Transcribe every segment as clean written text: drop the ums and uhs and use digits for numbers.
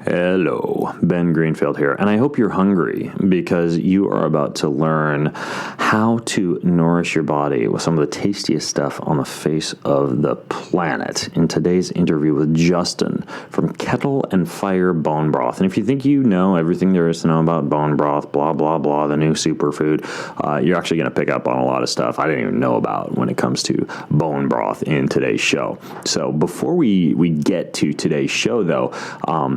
Hello, Ben Greenfield here, and I hope you're hungry because you are about to learn how to nourish your body with some of the tastiest stuff on the face of the planet in today's interview with Justin from Kettle Fire Bone Broth. And if you think you know everything there is to know about bone broth, blah, blah, blah, the new superfood, you're actually going to pick up on a lot of stuff I didn't even know about when it comes to bone broth in today's show. So before we get to today's show, though,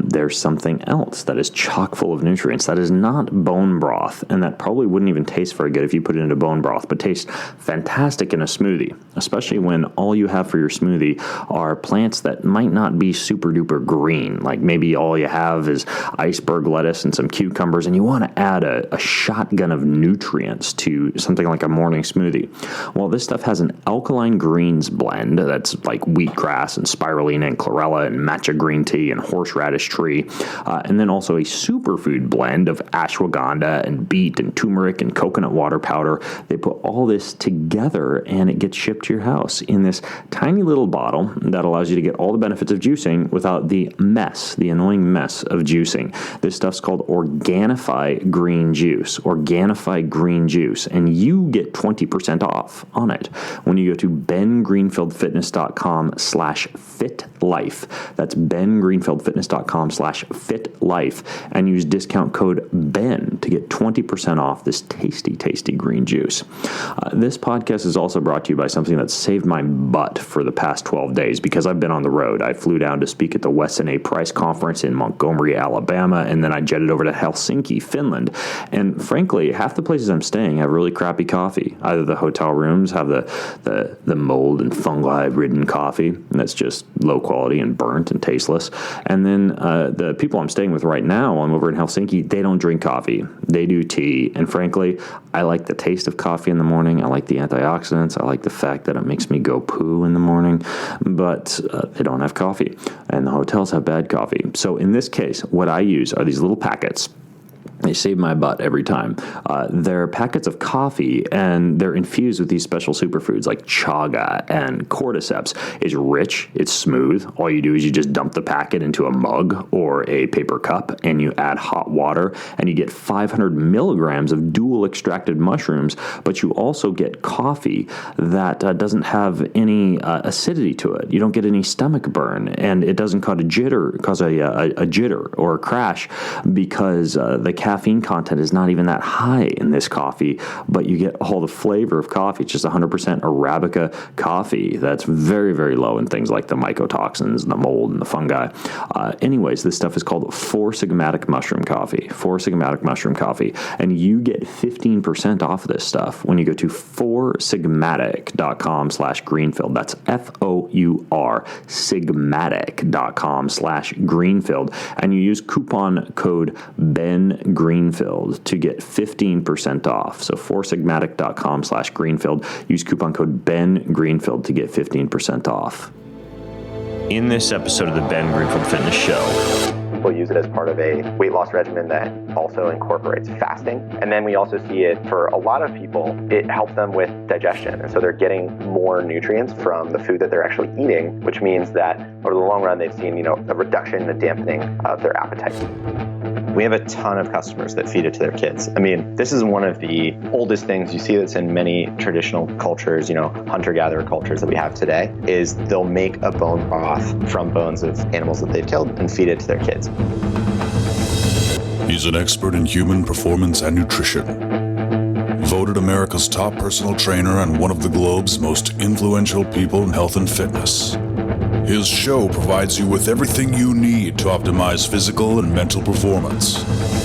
there's something else that is chock full of nutrients that is not bone broth, and that probably wouldn't even taste very good if you put it into bone broth, but tastes fantastic in a smoothie, especially when all you have for your smoothie are plants that might not be super duper green. Like maybe all you have is iceberg lettuce and some cucumbers, and you want to add a shotgun of nutrients to something like a morning smoothie. Well, this stuff has an alkaline greens blend that's like wheatgrass and spirulina and chlorella and matcha green tea and horseradish tree. And then also a superfood blend of ashwagandha and beet and turmeric and coconut water powder. They put all this together and it gets shipped to your house in this tiny little bottle that allows you to get all the benefits of juicing without the annoying mess of juicing. This stuff's called Organifi Green Juice, and you get 20% off on it when you go to bengreenfieldfitness.com/fitlife. That's bengreenfieldfitness.com/fitlife and use discount code BEN to get 20% off this tasty, tasty green juice. This podcast is also brought to you by something that saved my butt for the past 12 days because I've been on the road. I flew down to speak at the Weston A. Price Conference in Montgomery, Alabama, and then I jetted over to Helsinki, Finland. And frankly, half the places I'm staying have really crappy coffee. Either the hotel rooms have the mold and fungi-ridden coffee, and that's just low quality and burnt and tasteless. And then the people I'm staying with right now, I'm over in Helsinki, they don't drink coffee. They do tea. And frankly, I like the taste of coffee in the morning. I like the antioxidants. I like the fact that it makes me go poo in the morning. But they don't have coffee. And the hotels have bad coffee. So in this case, what I use are these little packets. They save my butt every time. They're packets of coffee, and they're infused with these special superfoods like chaga and cordyceps. It's rich. It's smooth. All you do is you just dump the packet into a mug or a paper cup, and you add hot water, and you get 500 milligrams of dual extracted mushrooms, but you also get coffee that doesn't have any acidity to it. You don't get any stomach burn, and it doesn't cause a jitter or a crash because the caffeine content is not even that high in this coffee, but you get all the flavor of coffee. It's just 100% Arabica coffee that's very, very low in things like the mycotoxins, the mold, and the fungi. Anyways, this stuff is called 4-sigmatic mushroom coffee. 4-sigmatic mushroom coffee. And you get 15% off this stuff when you go to 4sigmatic.com/greenfield. That's FOUR, sigmatic.com/greenfield. And you use coupon code BENGreenfield to get 15% off. So 4sigmatic.com/greenfield. Use coupon code BENGreenfield to get 15% off. In this episode of the Ben Greenfield Fitness Show, people use it as part of a weight loss regimen that also incorporates fasting. And then we also see it for a lot of people, it helps them with digestion. And so they're getting more nutrients from the food that they're actually eating, which means that over the long run, they've seen, a reduction in the dampening of their appetite. We have a ton of customers that feed it to their kids. I mean, this is one of the oldest things you see that's in many traditional cultures, hunter-gatherer cultures that we have today, is they'll make a bone broth from bones of animals that they've killed and feed it to their kids. He's an expert in human performance and nutrition. Voted America's top personal trainer and one of the globe's most influential people in health and fitness. His show provides you with everything you need to optimize physical and mental performance.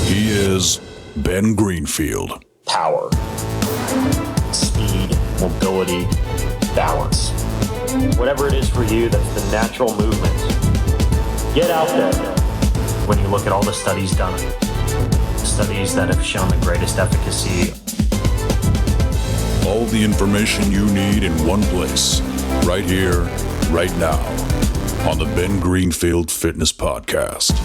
He is Ben Greenfield. power, speed, mobility, balance. Whatever it is for you, that's the natural movement. Get out there. When you look at all the studies done, studies that have shown the greatest efficacy. All the information you need in one place, right here, right now, on the Ben Greenfield Fitness Podcast.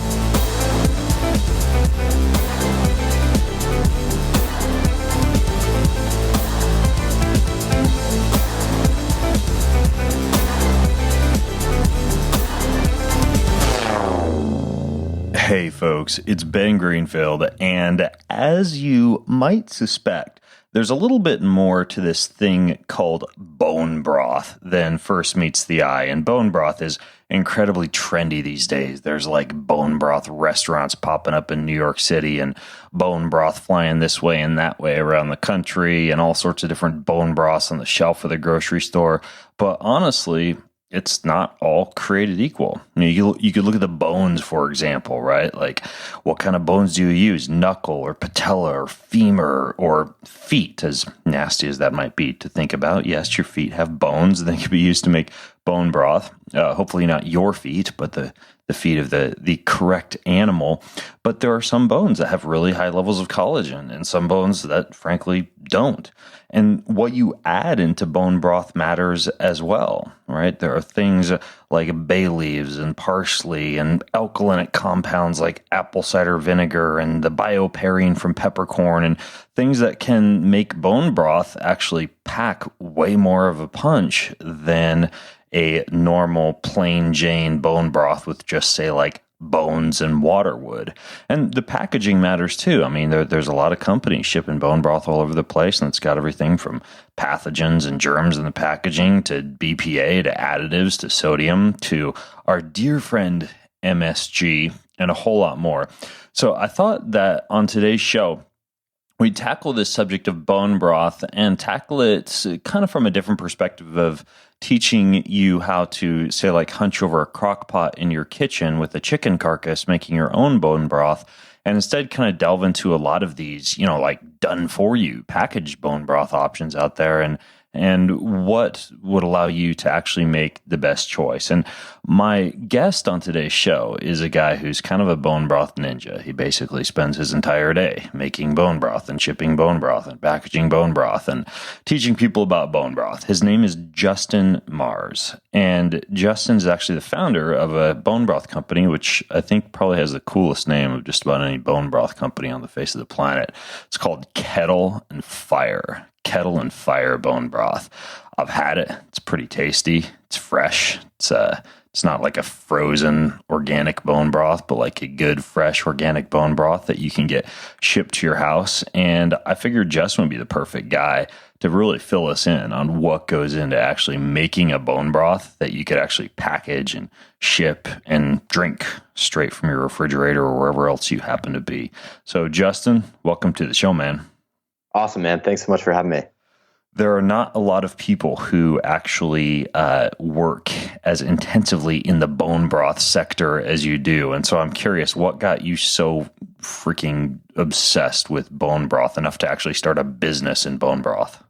Hey folks, it's Ben Greenfield, and as you might suspect, there's a little bit more to this thing called bone broth than first meets the eye, and bone broth is incredibly trendy these days. There's like bone broth restaurants popping up in New York City and bone broth flying this way and that way around the country and all sorts of different bone broths on the shelf of the grocery store. But honestly, it's not all created equal. You could look at the bones, for example, right? Like, what kind of bones do you use? Knuckle or patella or femur or feet, as nasty as that might be to think about. Yes, your feet have bones. They can be used to make bone broth. Hopefully not your feet, but the feet of the correct animal. But there are some bones that have really high levels of collagen and some bones that frankly don't. And what you add into bone broth matters as well, right? There are things like bay leaves and parsley and alkalinic compounds like apple cider vinegar and the bioperine from peppercorn and things that can make bone broth actually pack way more of a punch than a normal plain Jane bone broth with just, say, like bones and water would. And the packaging matters too. I mean, there's a lot of companies shipping bone broth all over the place, and it's got everything from pathogens and germs in the packaging to BPA to additives to sodium to our dear friend MSG and a whole lot more. So I thought that on today's show, we tackle this subject of bone broth and tackle it kind of from a different perspective of teaching you how to, say, like hunch over a crock pot in your kitchen with a chicken carcass, making your own bone broth, and instead kind of delve into a lot of these, like done for you packaged bone broth options out there and what would allow you to actually make the best choice. And my guest on today's show is a guy who's kind of a bone broth ninja. He basically spends his entire day making bone broth and shipping bone broth and packaging bone broth and teaching people about bone broth. His name is Justin Mars. And Justin's actually the founder of a bone broth company, which I think probably has the coolest name of just about any bone broth company on the face of the planet. It's called Kettle Fire. Kettle and Fire bone broth. I've had it. It's pretty tasty. It's fresh. It's not like a frozen organic bone broth, but like a good fresh organic bone broth that you can get shipped to your house. And I figured Justin would be the perfect guy to really fill us in on what goes into actually making a bone broth that you could actually package and ship and drink straight from your refrigerator or wherever else you happen to be. So Justin, welcome to the show, man. Awesome, man. Thanks so much for having me. There are not a lot of people who actually work as intensively in the bone broth sector as you do. And so I'm curious, what got you so freaking obsessed with bone broth enough to actually start a business in bone broth?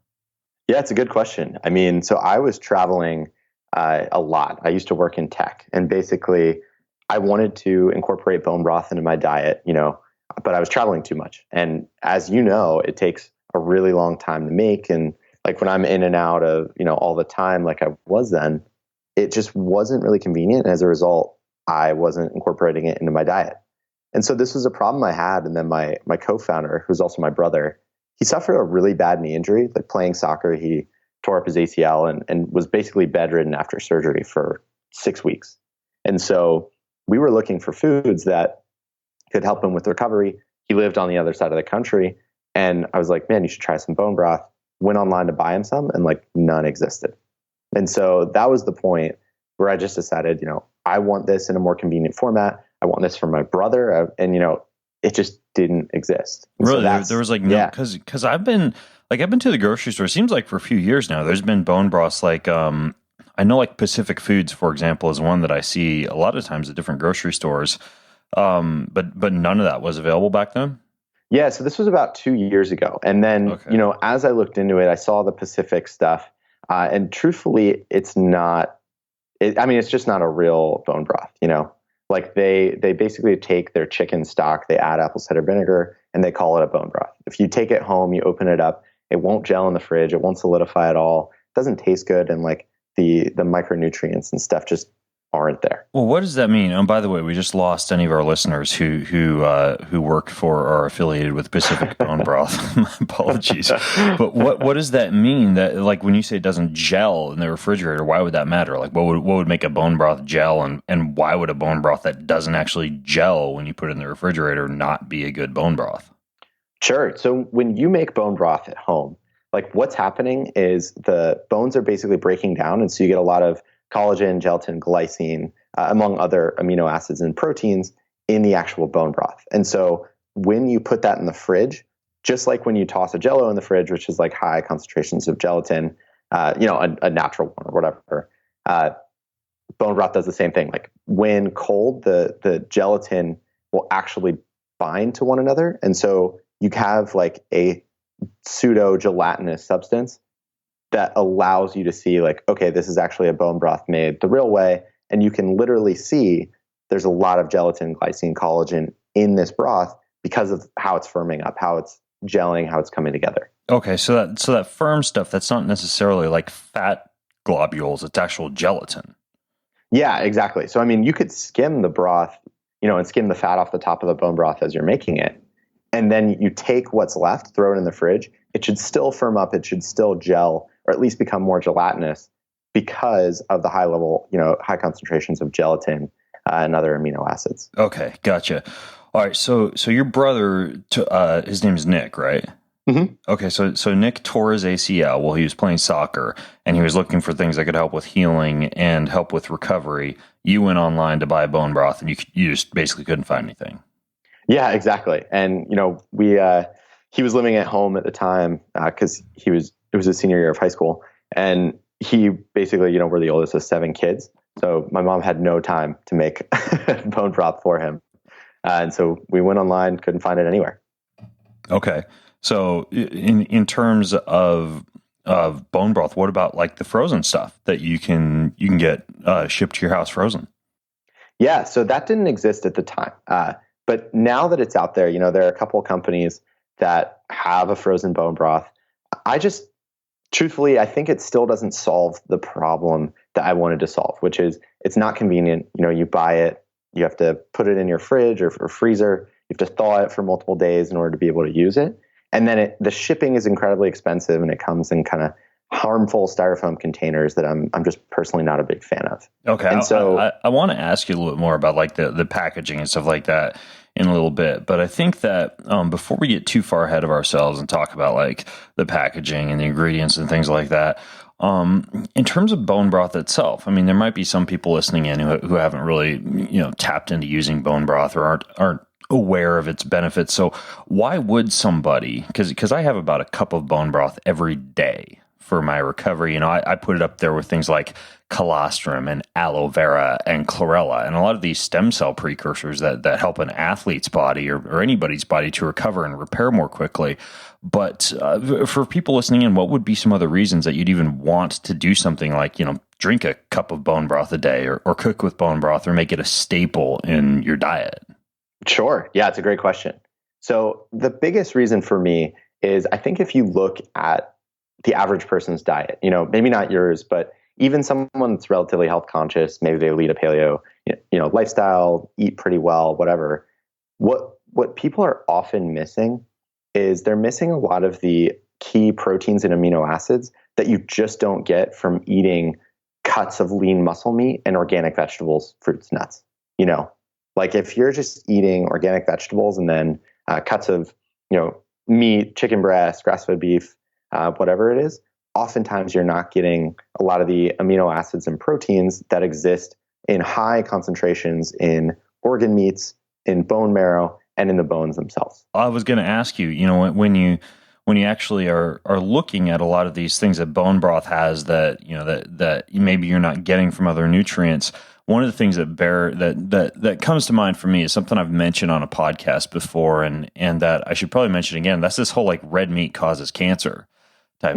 Yeah, it's a good question. I mean, so I was traveling a lot. I used to work in tech, and basically I wanted to incorporate bone broth into my diet, but I was traveling too much. And as you know, it takes a really long time to make. And like when I'm in and out of, all the time, like I was then, it just wasn't really convenient. And as a result, I wasn't incorporating it into my diet. And so this was a problem I had. And then my co-founder, who's also my brother, he suffered a really bad knee injury, like playing soccer. He tore up his ACL and was basically bedridden after surgery for 6 weeks. And so we were looking for foods that could help him with recovery. He lived on the other side of the country. And I was like, man, you should try some bone broth. Went online to buy him some, and like none existed. And so that was the point where I just decided, I want this in a more convenient format. I want this for my brother. And it just didn't exist. And really? So there was like no, because I've been to the grocery store, it seems like for a few years now, there's been bone broths like, I know like Pacific Foods, for example, is one that I see a lot of times at different grocery stores. But none of that was available back then. Yeah, so this was about 2 years ago. And then, as I looked into it, I saw the Pacific stuff. And truthfully, it's just not a real bone broth, Like they basically take their chicken stock, they add apple cider vinegar, and they call it a bone broth. If you take it home, you open it up, it won't gel in the fridge, it won't solidify at all. It doesn't taste good, and like the micronutrients and stuff just aren't there. Well, what does that mean? And by the way, we just lost any of our listeners who worked for or are affiliated with Pacific Bone Broth. My apologies. But what does that mean? That, like, when you say it doesn't gel in the refrigerator, why would that matter? Like, what would make a bone broth gel, and why would a bone broth that doesn't actually gel when you put it in the refrigerator not be a good bone broth? Sure. So when you make bone broth at home, like, what's happening is the bones are basically breaking down, and so you get a lot of collagen, gelatin, glycine, among other amino acids and proteins in the actual bone broth. And so when you put that in the fridge, just like when you toss a Jell-O in the fridge, which is like high concentrations of gelatin, a natural one or whatever, bone broth does the same thing. Like, when cold, the gelatin will actually bind to one another. And so you have like a pseudo gelatinous substance that allows you to see, like, okay, this is actually a bone broth made the real way. And you can literally see there's a lot of gelatin, glycine, collagen in this broth because of how it's firming up, how it's gelling, how it's coming together. Okay, so that firm stuff, that's not necessarily like fat globules, it's actual gelatin. Yeah, exactly. So, I mean, you could skim the broth, and skim the fat off the top of the bone broth as you're making it. And then you take what's left, throw it in the fridge. It should still firm up. It should still gel, or at least become more gelatinous because of the high concentrations of gelatin and other amino acids. Okay, gotcha. All right, so your brother, his name is Nick, right? Mm-hmm. Okay, so Nick tore his ACL while he was playing soccer, and he was looking for things that could help with healing and help with recovery. You went online to buy bone broth, and you just basically couldn't find anything. Yeah, exactly. And he was living at home at the time because it was his senior year of high school, and he basically, we're the oldest of 7 kids, so my mom had no time to make bone broth for him, and so we went online, couldn't find it anywhere. Okay, so in terms of bone broth, what about like the frozen stuff that you can get shipped to your house frozen? Yeah, so that didn't exist at the time. But now that it's out there, there are a couple of companies that have a frozen bone broth. Truthfully, I think it still doesn't solve the problem that I wanted to solve, which is it's not convenient. You buy it, you have to put it in your fridge or freezer. You have to thaw it for multiple days in order to be able to use it. And then the shipping is incredibly expensive, and it comes in kind of harmful styrofoam containers that I'm just personally not a big fan of. Okay, and so I want to ask you a little bit more about like the packaging and stuff like that in a little bit, but I think that before we get too far ahead of ourselves and talk about like the packaging and the ingredients and things like that, in terms of bone broth itself, I mean, there might be some people listening in who haven't really tapped into using bone broth or aren't aware of its benefits. So why would somebody? Because I have about a cup of bone broth every day for my recovery. I put it up there with things like colostrum and aloe vera and chlorella and a lot of these stem cell precursors that help an athlete's body or anybody's body to recover and repair more quickly. But for people listening in, what would be some other reasons that you'd even want to do something like, drink a cup of bone broth a day or cook with bone broth or make it a staple in your diet? Sure. Yeah, it's a great question. So the biggest reason for me is I think if you look at the average person's diet, maybe not yours, but even someone that's relatively health conscious, maybe they lead a paleo, lifestyle, eat pretty well, whatever. What people are often missing is they're missing a lot of the key proteins and amino acids that you just don't get from eating cuts of lean muscle meat and organic vegetables, fruits, nuts. Like if you're just eating organic vegetables and then cuts of, meat, chicken breast, grass-fed beef, whatever it is, oftentimes you're not getting a lot of the amino acids and proteins that exist in high concentrations in organ meats, in bone marrow, and in the bones themselves. I was going to ask you, when you actually are looking at a lot of these things that bone broth has that maybe you're not getting from other nutrients, one of the things that comes to mind for me is something I've mentioned on a podcast before, and that I should probably mention again. That's this whole like red meat causes cancer type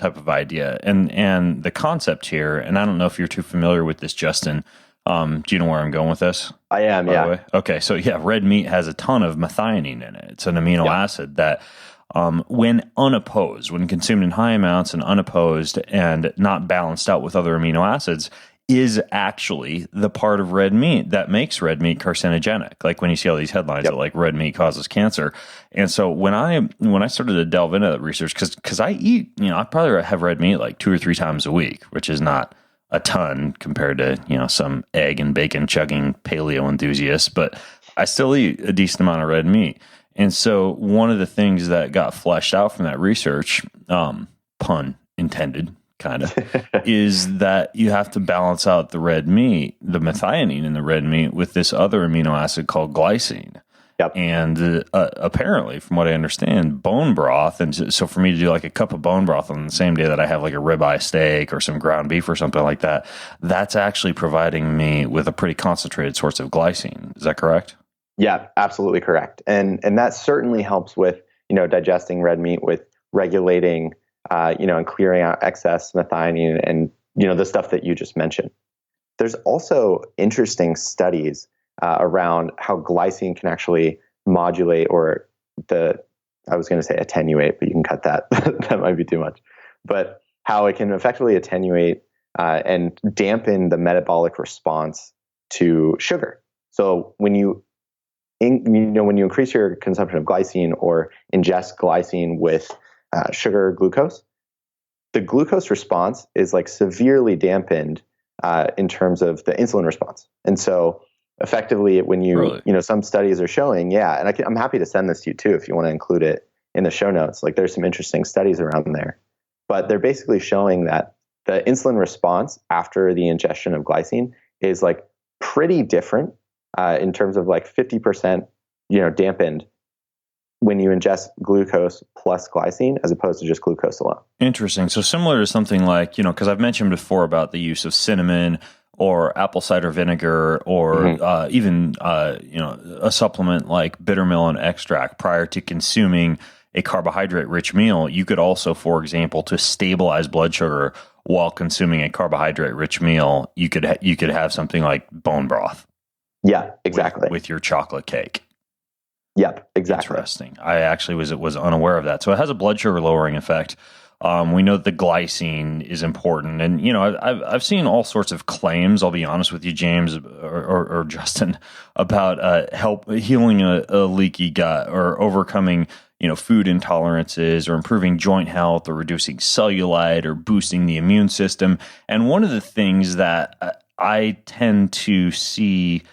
of idea, and the concept here. And I don't know if you're too familiar with this, Justin. Do you know where I'm going with this? I am. By yeah. the way? Okay. So yeah, red meat has a ton of methionine in it. It's an amino acid that, when unopposed, when consumed in high amounts and unopposed and not balanced out with other amino acids, is actually the part of red meat that makes red meat carcinogenic. Like when you see all these headlines that like red meat causes cancer. And so when I started to delve into that research, because I eat, I probably have red meat like 2 or 3 times a week, which is not a ton compared to, some egg and bacon chugging paleo enthusiasts, but I still eat a decent amount of red meat. And so one of the things that got fleshed out from that research, pun intended, kind of, is that you have to balance out the red meat, the methionine in the red meat, with this other amino acid called glycine. Yep. And apparently, from what I understand, bone broth, and so for me to do like a cup of bone broth on the same day that I have like a ribeye steak or some ground beef or something like that, that's actually providing me with a pretty concentrated source of glycine. Is that correct? Yeah, absolutely correct. And that certainly helps with, digesting red meat, with regulating, and clearing out excess methionine and, the stuff that you just mentioned. There's also interesting studies around how glycine can actually modulate, or I was going to say attenuate, but you can cut that. That might be too much. But how it can effectively attenuate and dampen the metabolic response to sugar. So when you increase your consumption of glycine or ingest glycine with sugar, glucose, the glucose response is like severely dampened in terms of the insulin response. And so effectively when some studies are showing, and I'm happy to send this to you too, if you want to include it in the show notes, like there's some interesting studies around there, but they're basically showing that the insulin response after the ingestion of glycine is like pretty different in terms of like 50%, dampened when you ingest glucose plus glycine as opposed to just glucose alone. Interesting. So similar to something like, because I've mentioned before about the use of cinnamon or apple cider vinegar or even, a supplement like bitter melon extract prior to consuming a carbohydrate-rich meal. You could also, for example, to stabilize blood sugar while consuming a carbohydrate-rich meal, you could have something like bone broth. Yeah, exactly. With your chocolate cake. Yep, exactly. Interesting. I actually was unaware of that. So it has a blood sugar lowering effect. We know that the glycine is important, and I've seen all sorts of claims. I'll be honest with you, James or Justin, about healing a leaky gut or overcoming food intolerances or improving joint health or reducing cellulite or boosting the immune system. And one of the things that I tend to see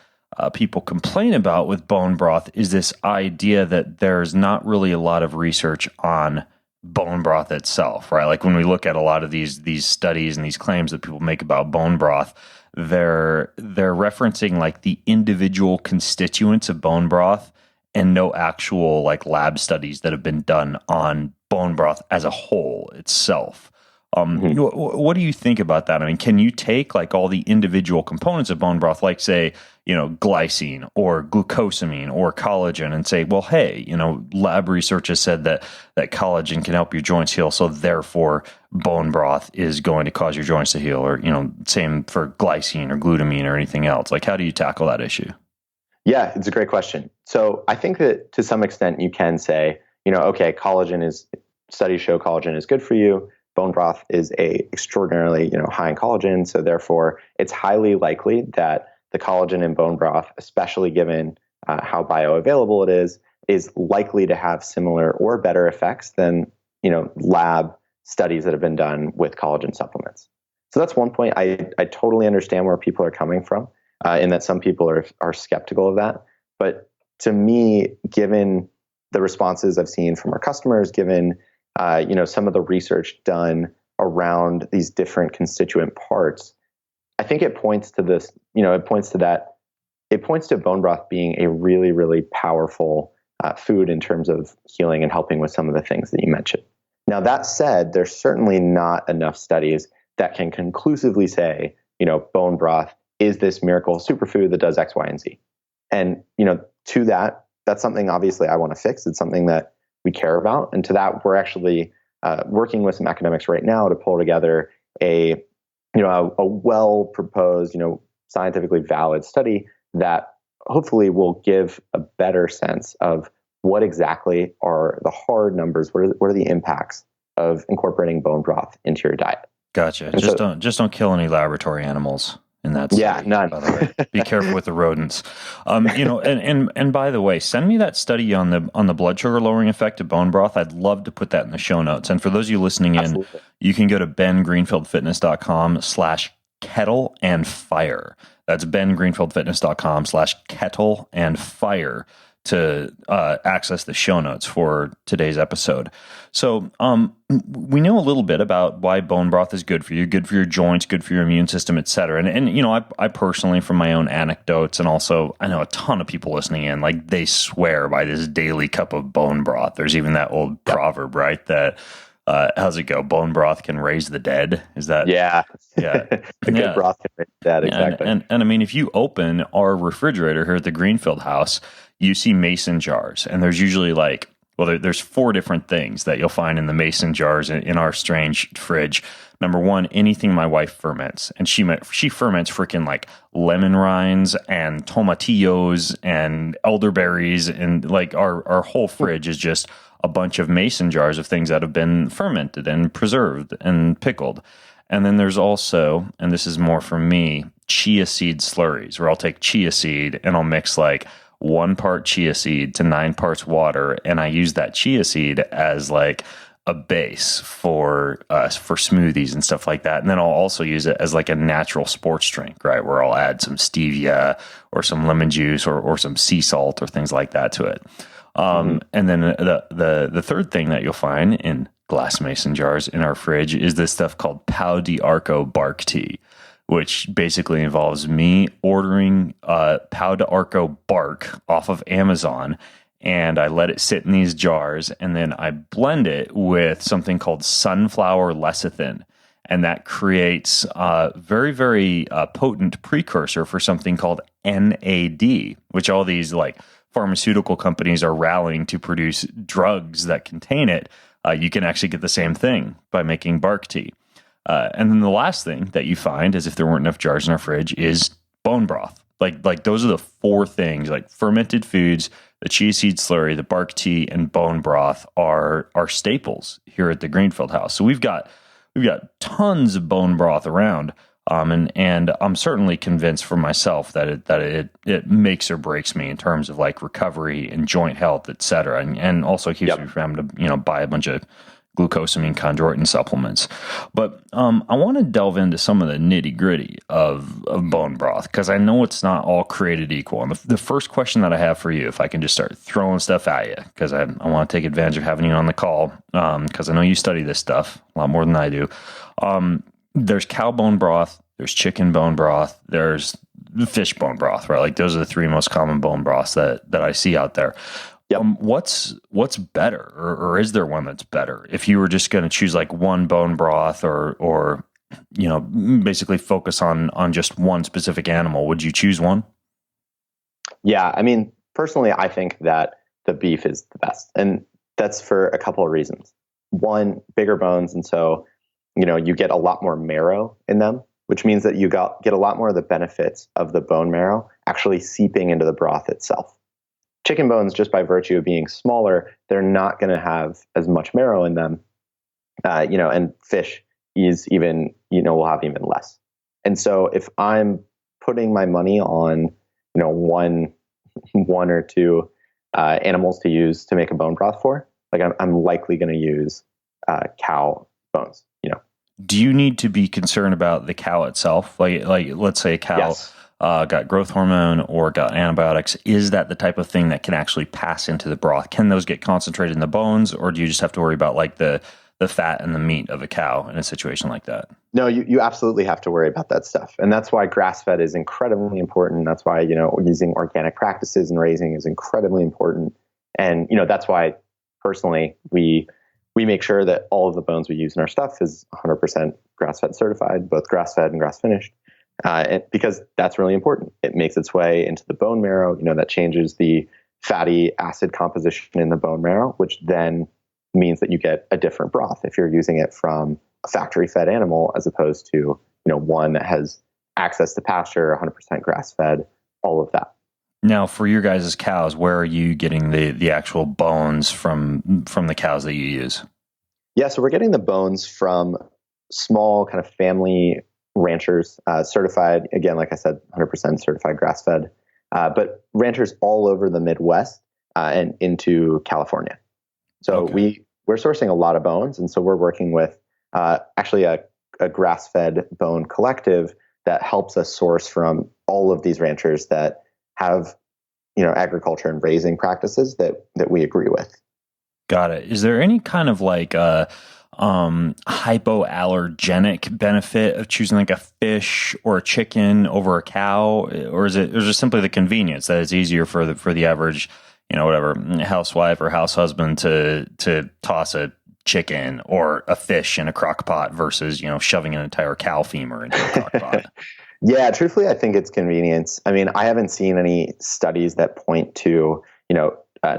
people complain about with bone broth is this idea that there's not really a lot of research on bone broth itself, right? Like when we look at a lot of these studies and these claims that people make about bone broth, they're referencing like the individual constituents of bone broth and no actual like lab studies that have been done on bone broth as a whole itself. What do you think about that? I mean, can you take like all the individual components of bone broth, like say, glycine or glucosamine or collagen, and say, well, hey, lab research has said that collagen can help your joints heal, so therefore bone broth is going to cause your joints to heal, or, same for glycine or glutamine or anything else. Like, how do you tackle that issue? Yeah, it's a great question. So I think that to some extent you can say, okay, studies show collagen is good for you. Bone broth is extraordinarily, high in collagen. So therefore it's highly likely that the collagen in bone broth, especially given how bioavailable it is likely to have similar or better effects than, lab studies that have been done with collagen supplements. So that's one point. I totally understand where people are coming from, in that some people are skeptical of that. But to me, given the responses I've seen from our customers, given some of the research done around these different constituent parts, I think it points to this, it points to bone broth being a really, really powerful food in terms of healing and helping with some of the things that you mentioned. Now, that said, there's certainly not enough studies that can conclusively say, bone broth is this miracle superfood that does X, Y, and Z. And, to that's something obviously I want to fix. It's something that we care about. And to that, we're actually working with some academics right now to pull together a well proposed, scientifically valid study that hopefully will give a better sense of what exactly are the hard numbers, what are the impacts of incorporating bone broth into your diet. Gotcha. Just don't kill any laboratory animals. in that Yeah, study. none. By the way, be careful with the rodents. And by the way, send me that study on the blood sugar lowering effect of bone broth. I'd love to put that in the show notes. And for those of you listening in, you can go to bengreenfieldfitness.com/kettle and fire. That's bengreenfieldfitness.com/kettle and fire to access the show notes for today's episode. So we know a little bit about why bone broth is good for you, good for your joints, good for your immune system, et cetera. And I personally, from my own anecdotes, and also I know a ton of people listening in, like they swear by this daily cup of bone broth. There's even that old proverb, right? That how's it go? Bone broth can raise the dead. Is that? Yeah. A good broth can raise the dead. Exactly. And I mean, if you open our refrigerator here at the Greenfield house, you see mason jars, and there's usually there's 4 different things that you'll find in the mason jars in our strange fridge. Number 1, anything my wife ferments, and she ferments freaking like lemon rinds and tomatillos and elderberries, and like our whole fridge is just a bunch of mason jars of things that have been fermented and preserved and pickled. And then there's also, and this is more for me, chia seed slurries, where I'll take chia seed and I'll mix like 1 part chia seed to 9 parts water, and I use that chia seed as like a base for smoothies and stuff like that. And then I'll also use it as like a natural sports drink, right, where I'll add some stevia or some lemon juice or some sea salt or things like that to it. And then the third thing that you'll find in glass mason jars in our fridge is this stuff called Pau d'Arco bark tea, which basically involves me ordering Pau d'Arco bark off of Amazon, and I let it sit in these jars, and then I blend it with something called sunflower lecithin, and that creates a very, very potent precursor for something called NAD, which all these like pharmaceutical companies are rallying to produce drugs that contain it. You can actually get the same thing by making bark tea. And then the last thing that you find, as if there weren't enough jars in our fridge, is bone broth. Like those are the 4 things, like fermented foods, the chia seed slurry, the bark tea, and bone broth are staples here at the Greenfield house. So we've got tons of bone broth around. And I'm certainly convinced for myself that it makes or breaks me in terms of like recovery and joint health, et cetera. And also keeps me from having to, buy a bunch of glucosamine chondroitin supplements. But I want to delve into some of the nitty gritty of bone broth, because I know it's not all created equal. And the first question that I have for you, if I can just start throwing stuff at you, because I want to take advantage of having you on the call, because I know you study this stuff a lot more than I do. There's cow bone broth, there's chicken bone broth, there's fish bone broth, right? Like those are the 3 most common bone broths that I see out there. Yep. What's better, or is there one that's better? If you were just going to choose like one bone broth, or basically focus on just one specific animal, would you choose one? Yeah, I mean, personally, I think that the beef is the best, and that's for a couple of reasons. One, bigger bones, and so you get a lot more marrow in them, which means that you get a lot more of the benefits of the bone marrow actually seeping into the broth itself. Chicken bones, just by virtue of being smaller, they're not going to have as much marrow in them, and fish is even, will have even less. And so if I'm putting my money on, one or 2 animals to use to make a bone broth for, like I'm likely going to use cow bones. Do you need to be concerned about the cow itself? Like let's say a cow. Yes. Got growth hormone or got antibiotics, is that the type of thing that can actually pass into the broth? Can those get concentrated in the bones, or do you just have to worry about like the fat and the meat of a cow in a situation like that? No, you absolutely have to worry about that stuff. And that's why grass-fed is incredibly important. That's why, using organic practices and raising is incredibly important. And, that's why personally we make sure that all of the bones we use in our stuff is 100% grass-fed certified, both grass-fed and grass-finished. Because that's really important. It makes its way into the bone marrow, that changes the fatty acid composition in the bone marrow, which then means that you get a different broth if you're using it from a factory fed animal, as opposed to, one that has access to pasture, 100% grass fed, all of that. Now, for your guys' cows, where are you getting the actual bones from the cows that you use? Yeah, so we're getting the bones from small kind of family ranchers, certified, again, like I said, 100% certified grass-fed, but ranchers all over the Midwest and into California. So we're sourcing a lot of bones, and so we're working with actually a grass-fed bone collective that helps us source from all of these ranchers that have, agriculture and raising practices that we agree with. Got it. Is there any kind of like hypoallergenic benefit of choosing like a fish or a chicken over a cow, or is it just simply the convenience that it's easier for the average, housewife or house husband to toss a chicken or a fish in a crock pot versus, shoving an entire cow femur into a crock pot? Yeah, truthfully, I think it's convenience. I mean, I haven't seen any studies that point to,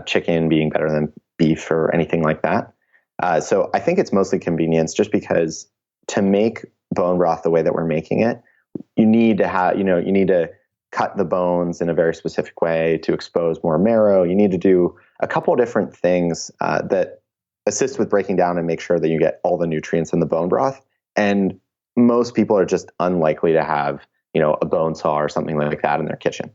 chicken being better than beef or anything like that. So I think it's mostly convenience, just because to make bone broth the way that we're making it, you need to have, you need to cut the bones in a very specific way to expose more marrow. You need to do a couple of different things that assist with breaking down and make sure that you get all the nutrients in the bone broth. And most people are just unlikely to have, a bone saw or something like that in their kitchen.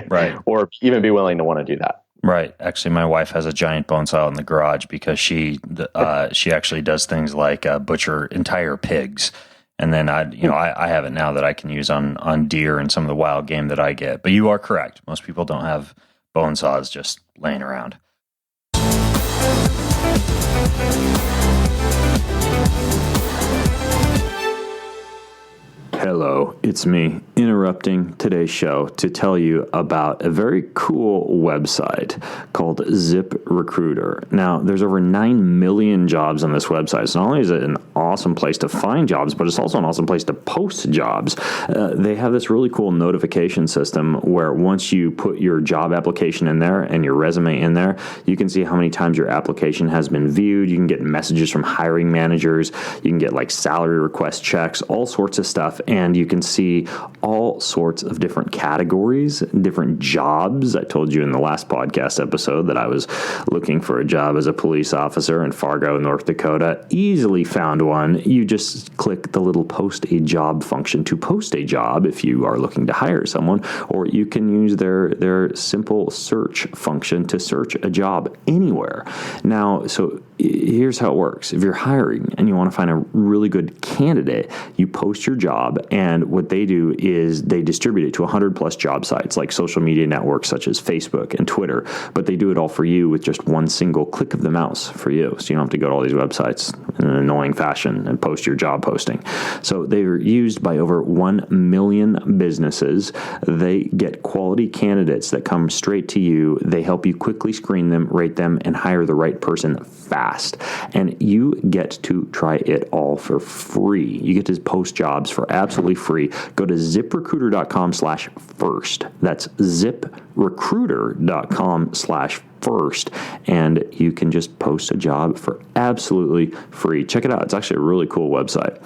Right. Or even be willing to want to do that. Right. Actually, my wife has a giant bone saw in the garage because she actually does things like butcher entire pigs. And then I have it now that I can use on deer and some of the wild game that I get. But you are correct. Most people don't have bone saws just laying around. Hello, it's me interrupting today's show to tell you about a very cool website called ZipRecruiter. Now, there's over 9 million jobs on this website. So not only is it an awesome place to find jobs, but it's also an awesome place to post jobs. They have this really cool notification system where once you put your job application in there and your resume in there, you can see how many times your application has been viewed. You can get messages from hiring managers. You can get like salary request checks, all sorts of stuff. And you can see all sorts of different categories, different jobs. I told you in the last podcast episode that I was looking for a job as a police officer in Fargo, North Dakota. Easily found one. You just click the little post a job function to post a job if you are looking to hire someone, or you can use their simple search function to search a job anywhere. Now, so here's how it works. If you're hiring and you want to find a really good candidate, you post your job, and what they do is they distribute it to 100 plus job sites like social media networks such as Facebook and Twitter, but they do it all for you with just one single click of the mouse for you. So you don't have to go to all these websites in an annoying fashion and post your job posting. So they're used by over 1 million businesses. They get quality candidates that come straight to you. They help you quickly screen them, rate them, and hire the right person fast. And you get to try it all for free. You get to post jobs for absolutely free. Go to ziprecruiter.com/first. That's ziprecruiter.com/first. And you can just post a job for absolutely free. Check it out. It's actually a really cool website.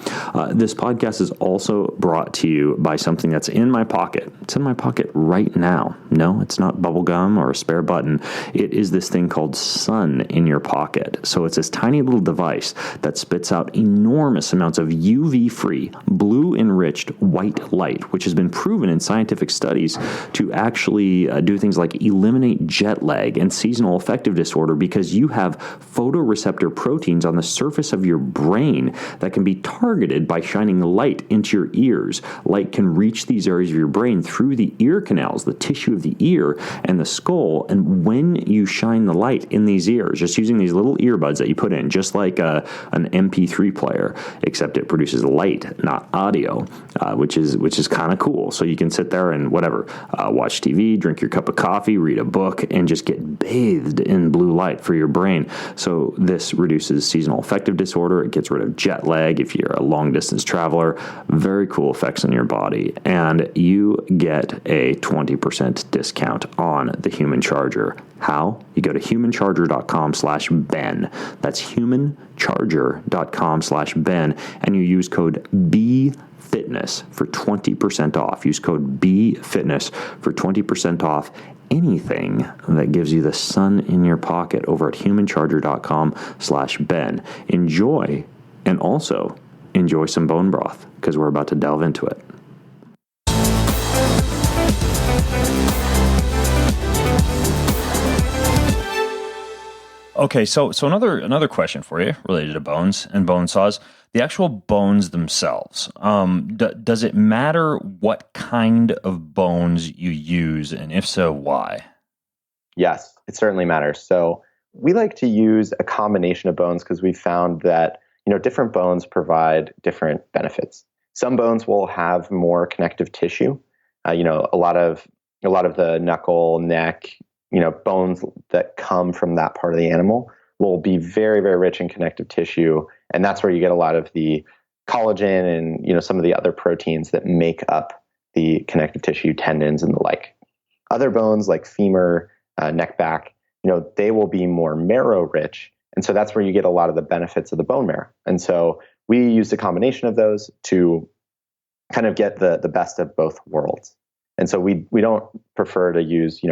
This podcast is also brought to you by something that's in my pocket. It's in my pocket right now. No, it's not bubble gum or a spare button. It is this thing called Sun in your pocket. So it's this tiny little device that spits out enormous amounts of UV-free, blue-enriched white light, which has been proven in scientific studies to actually do things like eliminate jet lag and seasonal affective disorder, because you have photoreceptor proteins on the surface of your brain that can be targeted by shining light into your ears. Light can reach these areas of your brain through the ear canals, the tissue of the ear and the skull. And when you shine the light in these ears, just using these little earbuds that you put in, just like an MP3 player, except it produces light, not audio, which is kind of cool. So you can sit there and watch TV, drink your cup of coffee, read a book, and just get bathed in blue light for your brain. So this reduces seasonal affective disorder. It gets rid of jet lag if you're a long distance traveler. Very cool effects on your body. And you get a 20% discount on the Human Charger. How? You go to humancharger.com/Ben. That's humancharger.com/Ben. And you use code BFitness for 20% off. Use code BFitness for 20% off anything that gives you the sun in your pocket over at humancharger.com/Ben. Enjoy, and also enjoy some bone broth because we're about to delve into it. Okay, so another question for you related to bones and bone saws. The actual bones themselves. Does it matter what kind of bones you use, and if so, why? Yes, it certainly matters. So we like to use a combination of bones because we've found that different bones provide different benefits. Some bones will have more connective tissue. A lot of the knuckle, neck, bones that come from that part of the animal will be very, very rich in connective tissue. And that's where you get a lot of the collagen and, some of the other proteins that make up the connective tissue, tendons and the like. Other bones like femur, neck, back, they will be more marrow rich. And so that's where you get a lot of the benefits of the bone marrow. And so we use a combination of those to kind of get the best of both worlds. And so we don't prefer to use,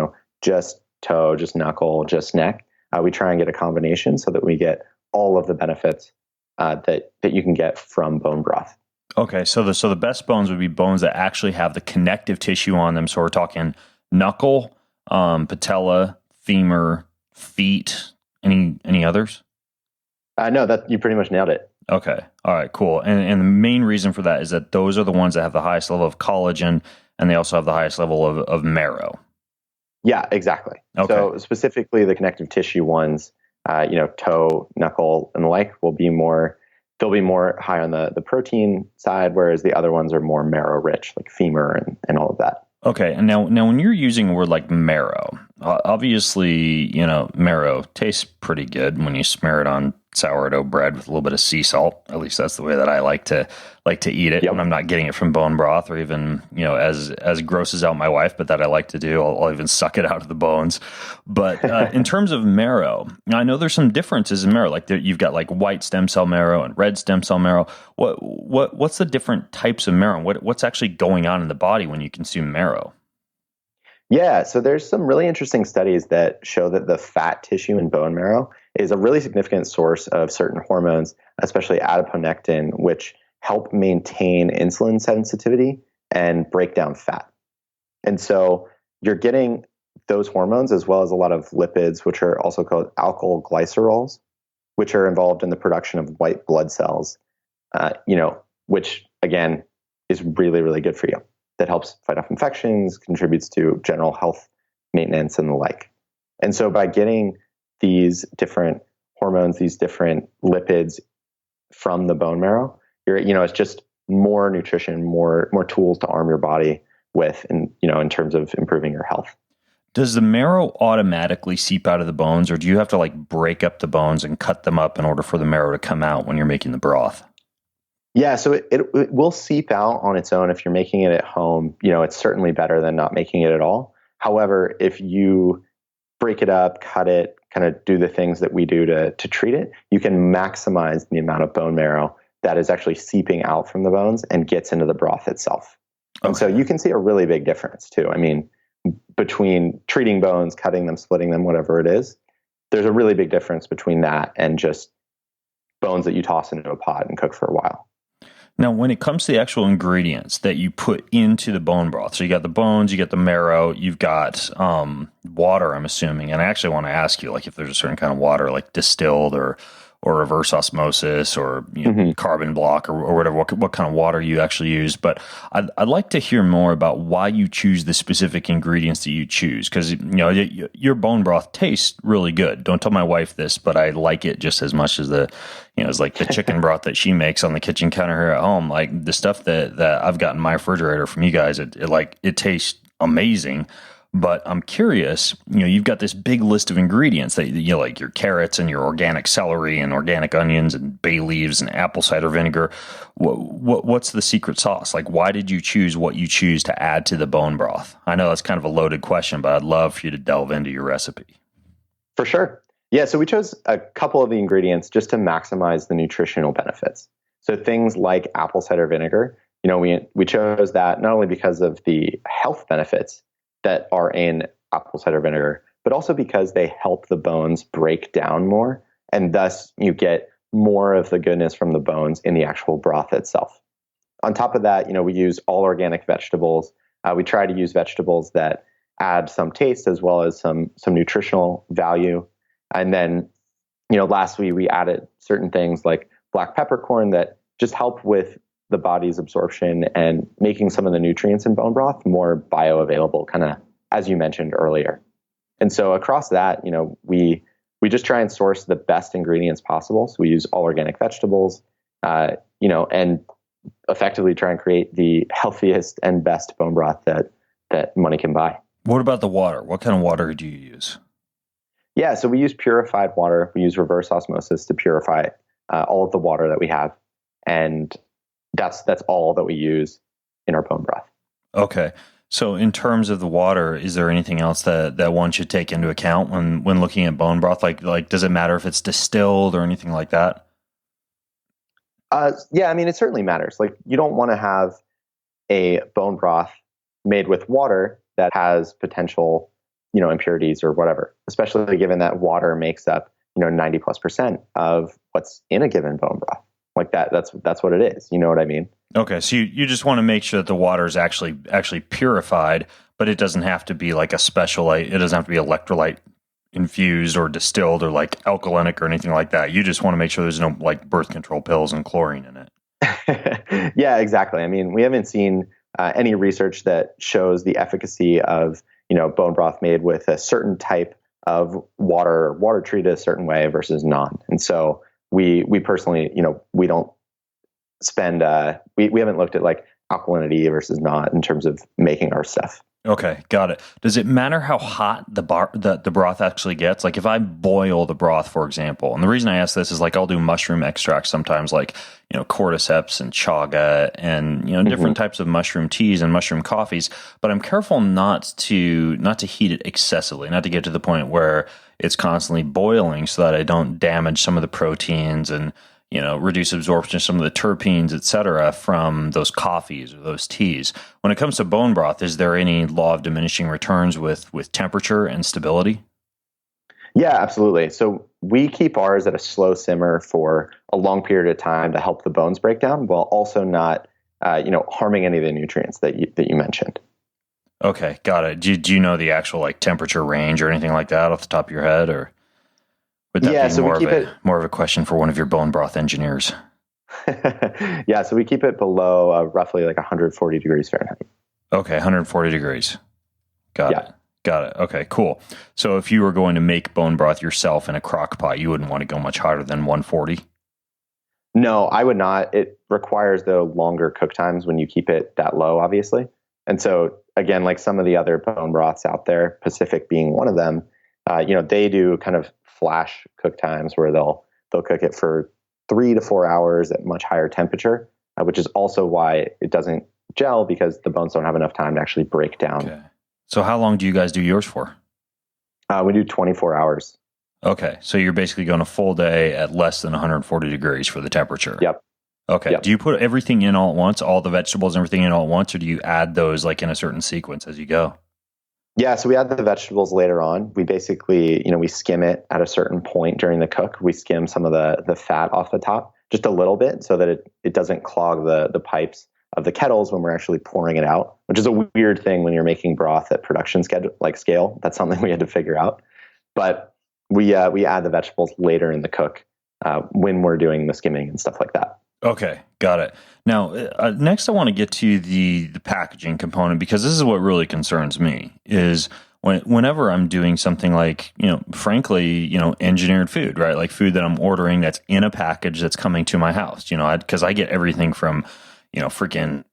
just toe, just knuckle, just neck. We try and get a combination so that we get all of the benefits that you can get from bone broth. Okay, so the best bones would be bones that actually have the connective tissue on them. So we're talking knuckle, patella, femur, feet. Any others? No, that you pretty much nailed it. Okay, all right, cool. And the main reason for that is that those are the ones that have the highest level of collagen, and they also have the highest level of marrow. Yeah, exactly. Okay. So specifically the connective tissue ones, toe, knuckle, and the like they'll be more high on the protein side, whereas the other ones are more marrow rich, like femur and all of that. Okay, and now when you're using a word like marrow, obviously, marrow tastes pretty good when you smear it on sourdough bread with a little bit of sea salt. At least that's the way that I like to eat it. Yep. When I'm not getting it from bone broth, or even as grosses out my wife, but that I like to do. I'll even suck it out of the bones. But in terms of marrow, I know there's some differences in marrow. Like you've got like white stem cell marrow and red stem cell marrow. What's the different types of marrow? What's actually going on in the body when you consume marrow? Yeah, so there's some really interesting studies that show that the fat tissue in bone marrow is a really significant source of certain hormones, especially adiponectin, which help maintain insulin sensitivity and break down fat. And so you're getting those hormones as well as a lot of lipids, which are also called alkyl glycerols, which are involved in the production of white blood cells, which again is really, really good for you. That helps fight off infections, contributes to general health maintenance and the like. And so by getting these different hormones, these different lipids from the bone marrow, it's just more nutrition, more tools to arm your body with, and in terms of improving your health. Does the marrow automatically seep out of the bones, or do you have to break up the bones and cut them up in order for the marrow to come out when you're making the broth? Yeah, so it will seep out on its own if you're making it at home. It's certainly better than not making it at all. However, if you break it up, cut it, kind of do the things that we do to treat it, you can maximize the amount of bone marrow that is actually seeping out from the bones and gets into the broth itself. Okay. And so you can see a really big difference too. I mean, between treating bones, cutting them, splitting them, whatever it is, there's a really big difference between that and just bones that you toss into a pot and cook for a while. Now, when it comes to the actual ingredients that you put into the bone broth, so you got the bones, you got the marrow, you've got water, I'm assuming. And I actually want to ask you, if there's a certain kind of water, like distilled or reverse osmosis or carbon block or whatever, what kind of water you actually use. But I'd like to hear more about why you choose the specific ingredients that you choose, because your bone broth tastes really good. Don't tell my wife this, but I like it just as much as it's like the chicken broth that she makes on the kitchen counter here at home. Like the stuff that I've got in my refrigerator from you guys, it tastes amazing. But I'm curious, you've got this big list of ingredients that like your carrots and your organic celery and organic onions and bay leaves and apple cider vinegar. What's the secret sauce? Like, why did you choose what you choose to add to the bone broth? I know that's kind of a loaded question, but I'd love for you to delve into your recipe. For sure. Yeah, so we chose a couple of the ingredients just to maximize the nutritional benefits. So things like apple cider vinegar, we chose that not only because of the health benefits that are in apple cider vinegar, but also because they help the bones break down more, and thus you get more of the goodness from the bones in the actual broth itself. On top of that, we use all organic vegetables. We try to use vegetables that add some taste as well as some nutritional value. And then, lastly, we added certain things like black peppercorn that just help with the body's absorption and making some of the nutrients in bone broth more bioavailable, kind of as you mentioned earlier. And so across that, we just try and source the best ingredients possible. So we use all organic vegetables, and effectively try and create the healthiest and best bone broth that money can buy. What about the water? What kind of water do you use? Yeah, so we use purified water. We use reverse osmosis to purify all of the water that we have, and that's all that we use in our bone broth. Okay. So in terms of the water, is there anything else that one should take into account when looking at bone broth? Like does it matter if it's distilled or anything like that? Yeah, I mean, it certainly matters. Like, you don't want to have a bone broth made with water that has potential, impurities or whatever, especially given that water makes up, 90+% of what's in a given bone broth. Like that's what it is. You know what I mean? Okay. So you just want to make sure that the water is actually purified, but it doesn't have to be like a special, it doesn't have to be electrolyte infused or distilled or like alkalinic or anything like that. You just want to make sure there's no like birth control pills and chlorine in it. Yeah, exactly. I mean, we haven't seen any research that shows the efficacy of, bone broth made with a certain type of water treated a certain way versus not. And so we personally, we don't spend, we haven't looked at like alkalinity versus not in terms of making our stuff. Okay, got it. Does it matter how hot the broth actually gets? Like if I boil the broth, for example, and the reason I ask this is like I'll do mushroom extracts sometimes, like cordyceps and chaga and different types of mushroom teas and mushroom coffees. But I'm careful not to heat it excessively, not to get to the point where it's constantly boiling, so that I don't damage some of the proteins and reduce absorption of some of the terpenes, et cetera, from those coffees or those teas. When it comes to bone broth, is there any law of diminishing returns with temperature and stability? Yeah, absolutely. So we keep ours at a slow simmer for a long period of time to help the bones break down, while also not, harming any of the nutrients that you mentioned. Okay, got it. Do you know the actual like temperature range or anything like that off the top of your head, or? Would that be more of a question for one of your bone broth engineers? Yeah, so we keep it below roughly like 140 degrees Fahrenheit. Okay, 140 degrees. Got it. Okay, cool. So if you were going to make bone broth yourself in a crock pot, you wouldn't want to go much hotter than 140? No, I would not. It requires the longer cook times when you keep it that low, obviously. And so again, like some of the other bone broths out there, Pacific being one of them, they do kind of flash cook times where they'll cook it for 3 to 4 hours at much higher temperature, which is also why it doesn't gel, because the bones don't have enough time to actually break down. Okay. So how long do you guys do yours for? We do 24 hours. Okay. So you're basically going a full day at less than 140 degrees for the temperature. Yep. Okay. Yep. Do you put everything in all at once, all the vegetables and everything in all at once, or do you add those like in a certain sequence as you go? Yeah, so we add the vegetables later on. We basically, we skim it at a certain point during the cook. We skim some of the fat off the top, just a little bit, so that it doesn't clog the pipes of the kettles when we're actually pouring it out, which is a weird thing when you're making broth at production scale. That's something we had to figure out. But we add the vegetables later in the cook when we're doing the skimming and stuff like that. Okay, got it. Now, next I want to get to the packaging component, because this is what really concerns me, is whenever I'm doing something like, frankly, engineered food, right? Like food that I'm ordering that's in a package that's coming to my house, because I get everything from, freaking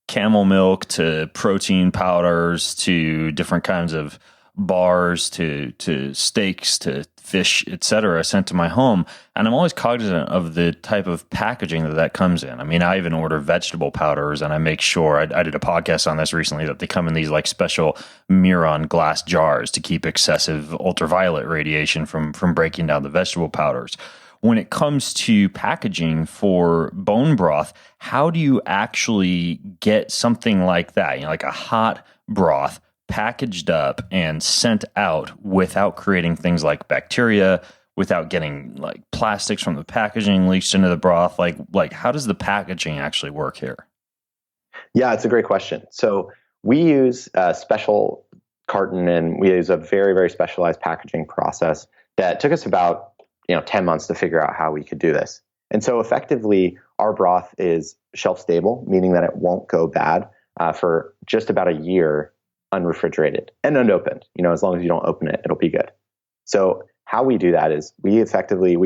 camel milk to protein powders to different kinds of bars to steaks to fish, etc., sent to my home, and I'm always cognizant of the type of packaging that comes in. I mean, I even order vegetable powders, and I make sure I did a podcast on this recently, that they come in these like special Miron glass jars to keep excessive ultraviolet radiation from breaking down the vegetable powders. When it comes to packaging for bone broth, how do you actually get something like that? Like a hot broth packaged up and sent out without creating things like bacteria, without getting like plastics from the packaging leached into the broth? Like how does the packaging actually work here? Yeah, it's a great question. So we use a special carton, and we use a very, very specialized packaging process that took us about 10 months to figure out how we could do this. And so effectively, our broth is shelf stable, meaning that it won't go bad for just about a year unrefrigerated and unopened. As long as you don't open it, it'll be good. So how we do that is we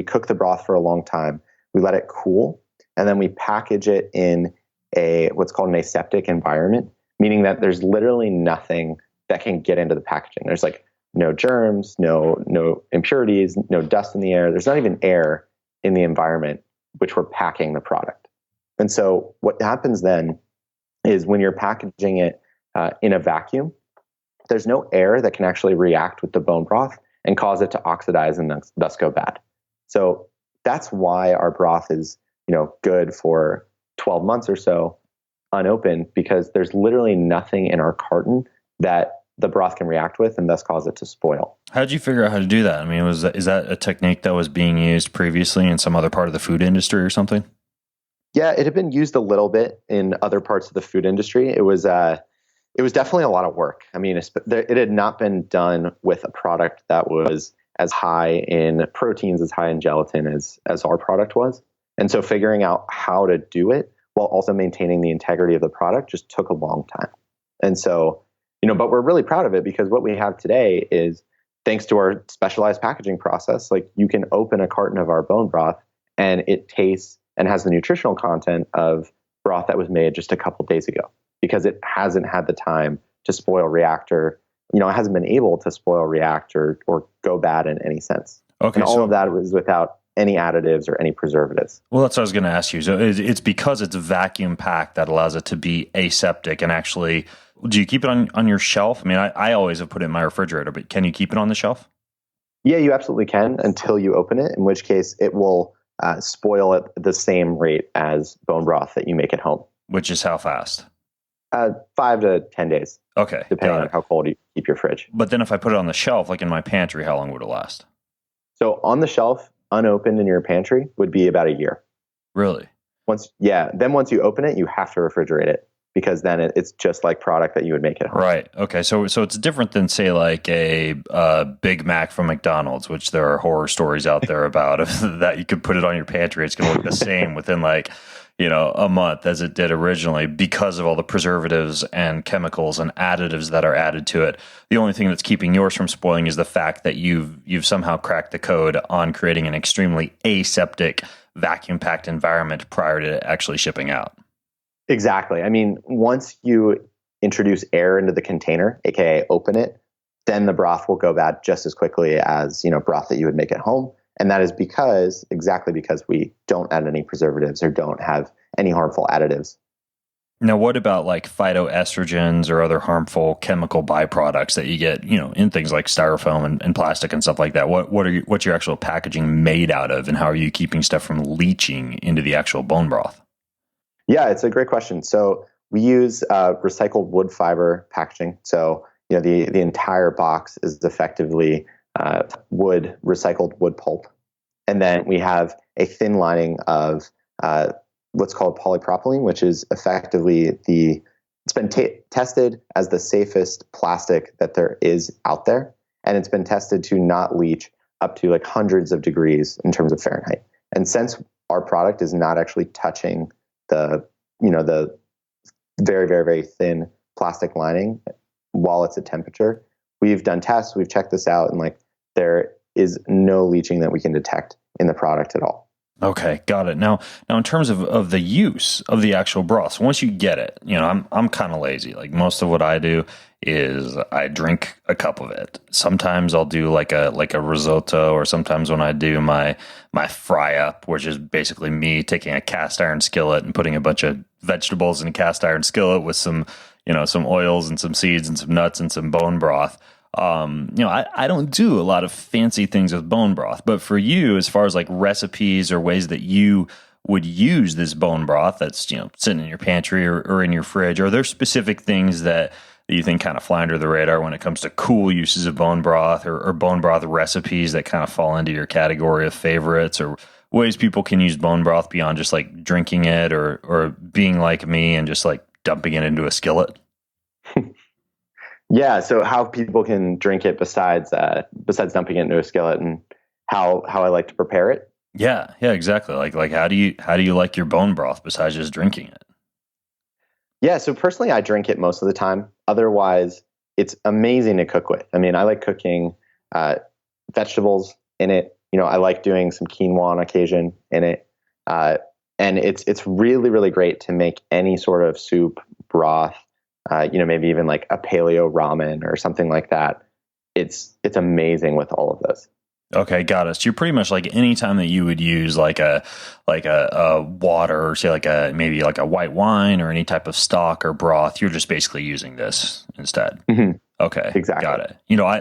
cook the broth for a long time. We let it cool, and then we package it in what's called an aseptic environment, meaning that there's literally nothing that can get into the packaging. There's like no germs, no impurities, no dust in the air. There's not even air in the environment which we're packing the product. And so what happens then is when you're packaging it in a vacuum, there's no air that can actually react with the bone broth and cause it to oxidize and thus go bad. So that's why our broth is, good for 12 months or so unopened, because there's literally nothing in our carton that the broth can react with and thus cause it to spoil. How did you figure out how to do that? I mean, is that a technique that was being used previously in some other part of the food industry or something? Yeah, it had been used a little bit in other parts of the food industry. It was definitely a lot of work. I mean, it had not been done with a product that was as high in proteins, as high in gelatin as our product was. And so figuring out how to do it while also maintaining the integrity of the product just took a long time. And so, but we're really proud of it, because what we have today is, thanks to our specialized packaging process, like you can open a carton of our bone broth and it tastes and has the nutritional content of broth that was made just a couple days ago, because it hasn't had the time to spoil, react, or it hasn't been able to spoil, react, or go bad in any sense. Okay, and all of that was without any additives or any preservatives. Well, that's what I was going to ask you. So it's because it's vacuum packed that allows it to be aseptic. And actually, do you keep it on your shelf? I mean, I always have put it in my refrigerator, but can you keep it on the shelf? Yeah, you absolutely can, until you open it, in which case it will spoil at the same rate as bone broth that you make at home. Which is how fast? 5 to 10 days. Okay. Depending on how cold you keep your fridge. But then if I put it on the shelf, like in my pantry, how long would it last? So on the shelf, unopened in your pantry, would be about a year. Really? Once you open it, you have to refrigerate it, because then it's just like product that you would make at home. Right. Okay. So it's different than, say, like a Big Mac from McDonald's, which there are horror stories out there about that you could put it on your pantry. It's going to look the same within a month as it did originally, because of all the preservatives and chemicals and additives that are added to it. The only thing that's keeping yours from spoiling is the fact that you've somehow cracked the code on creating an extremely aseptic, vacuum-packed environment prior to actually shipping out. Exactly. I mean, once you introduce air into the container, aka open it, then the broth will go bad just as quickly as broth that you would make at home. And that is because we don't add any preservatives or don't have any harmful additives. Now, what about like phytoestrogens or other harmful chemical byproducts that you get, in things like styrofoam and plastic and stuff like that? What's your actual packaging made out of, and how are you keeping stuff from leaching into the actual bone broth? Yeah, it's a great question. So we use recycled wood fiber packaging. So the entire box is effectively recycled wood pulp. And then we have a thin lining of what's called polypropylene, which is effectively it's been tested as the safest plastic that there is out there. And it's been tested to not leach up to like hundreds of degrees in terms of Fahrenheit. And since our product is not actually touching the very, very, very thin plastic lining while it's at temperature, we've done tests, we've checked this out, and there is no leaching that we can detect in the product at all. Okay, got it. Now in terms of the use of the actual broth, so once you get it, I'm kind of lazy. Like most of what I do is I drink a cup of it. Sometimes I'll do like a risotto, or sometimes when I do my fry up, which is basically me taking a cast iron skillet and putting a bunch of vegetables in a cast iron skillet with some oils and some seeds and some nuts and some bone broth. I don't do a lot of fancy things with bone broth, but for you, as far as like recipes or ways that you would use this bone broth that's, sitting in your pantry or in your fridge, are there specific things that that you think kind of fly under the radar when it comes to cool uses of bone broth, or bone broth recipes that kind of fall into your category of favorites, or ways people can use bone broth beyond just like drinking it or being like me and just like dumping it into a skillet? Yeah. So how people can drink it besides dumping it into a skillet, and how I like to prepare it. Yeah, exactly. Like how do you like your bone broth besides just drinking it? Yeah. So personally, I drink it most of the time. Otherwise, it's amazing to cook with. I mean, I like cooking vegetables in it. I like doing some quinoa on occasion in it. And it's really, really great to make any sort of soup, broth, maybe even like a paleo ramen or something like that. It's amazing with all of those. Okay, got it. So you're pretty much like any time that you would use like a water, or say maybe like a white wine or any type of stock or broth, you're just basically using this instead. Mm-hmm. Okay, exactly. Got it.